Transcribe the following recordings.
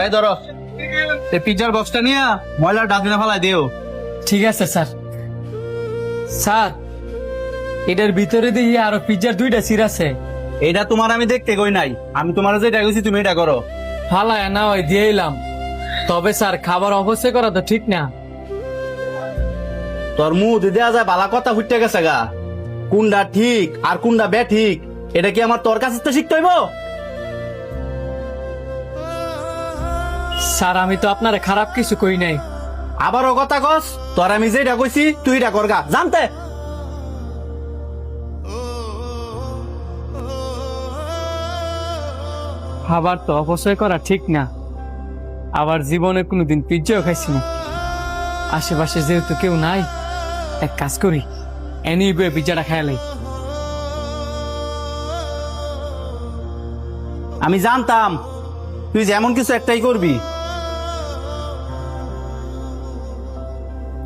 এই ধরো এই পিজ্জার বক্সটা নিয়ে ময়লার ডাস্টবিনে ফেলাই দিও। ঠিক আছে স্যার। স্যার, এটার ভিতরে দেখি আরো পিজ্জার 2টা সির আছে। এটা তোমার আমি দেখতে কই নাই, আমি তোমার যেটা কইছি তুমি এটা করো। ফালায় না ওই দিয়ে এলাম। তবে স্যার, খাবার অবশ্যই করা তো ঠিক না। তোর মুখ দেয়া যায় বালা কথা ফুটে গেছে গা। কোনটা ঠিক আর কোনটা বে ঠিক এটা কি আমার তোর কাছে শিখতে হইব? স্যার, আমি তো আপনার খারাপ কিছু কই নাই। আবারও কথা কস, তোর আমি যেটা কইছি তুই এটা করগা জানতে। খাবার তো অপচয় করা ঠিক না। আবার জীবনে কোনোদিন পিজ্জাও খাইছি না। আশেপাশে যেহেতু কেউ নাই, এক কাজ করি, এনি বয়ে পিজ্জাটা খাইলাই। আমি জানতাম তুই যেমন কিছু একটাই করবি।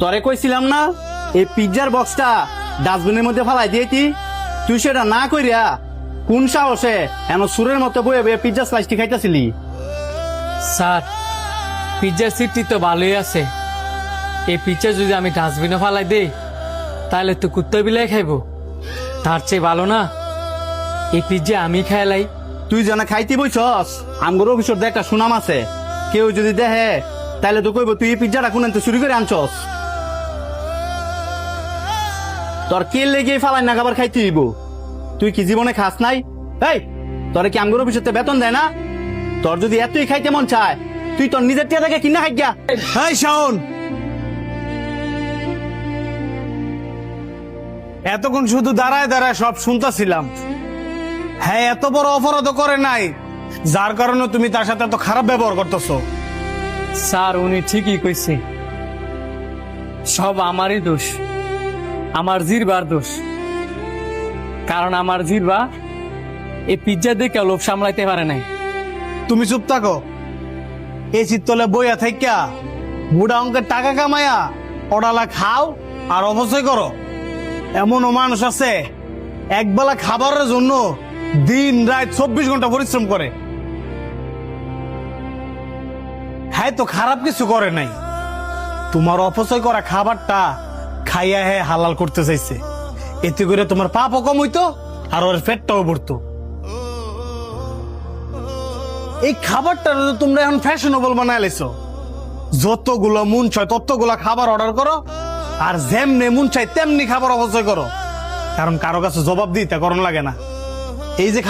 তোরে কইছিলাম না এই পিজ্জার বক্সটা ডাস্টবিনের মধ্যে ফালাই দিয়েছি, তুই সেটা না কইরা কোন সাহসে এমন সুরের মতো বয়ে বয়ে পিজ্জা স্লাইসটি খাইতেছিলি? স্যার, পিজ্জার সিটটি তো ভালোই আছে। এই পিজ্জা যদি আমি ডাস্টবিনে ফালাই দেই তাহলে তো কুত্তা বিলাই খাইবো। তার চেয়ে ভালো না এই পিজ্জা আমি খাইলাই। তুই জানা খাইতে বইছস, আমগর অফিসর একটা সুনাম আছে, কেউ যদি দেখে তাহলে তো কইব তুই এই পিজ্জাটা কোন চুরি করে আনছস। তোর কে লেগে ফালাই না খাবার খাইতে হইব? তুই কি জীবনে খাস নাই? এই তোরে কি আমগর অফিসে বেতন দেয় না? তোর যদি এতই খাইতে মন চায় তুই তোর নিজের টিয়া থেকে কিনা খাই গা। এই শাওন, এতক্ষণ শুধু দাঁড়ায় দাঁড়ায় সব শুনতেছিলাম। হ্যাঁ, এত বড় অপরাধ করে নাই যার কারণে তুমি তার সাথে এত খারাপ ব্যবহার করতেছো। স্যার, উনি ঠিকই কইছে, সব আমারই দোষ, আমার জিরবার দোষ। কারণ আমার জিরবা এই পিজ্জা দেখে লোভ সামলাইতে পারে নাই। তুমি চুপ থাকো। এই চিত্তলে বইয়া থাইকা বুড়া অঙ্কের টাকা কামায়া ওডালা খাও আর অপচয় করো। এমনও মানুষ আছে একবেলা খাবারের জন্য দিন রাত 24 ঘন্টা পরিশ্রম করে। হ্যাঁ, তো খারাপ কিছু করে নাই, তোমার অপচয় করা খাবারটা খাইয়া হ্যাঁ হালাল করতে চাইছে। এতে করে তোমার পাপও কম হইতো আর ওর পেটটাও ভরতো। এই খাবারটা তোমরা এখন ফ্যাশনেবল বানায় লাইছো। যতগুলো মন চায় ততগুলা খাবার অর্ডার করো আর যেমনে মন চায় তেমনি খাবার অপচয় করো, কারণ কারো কাছে জবাব দিতে করণ লাগে না। এই যে খাবার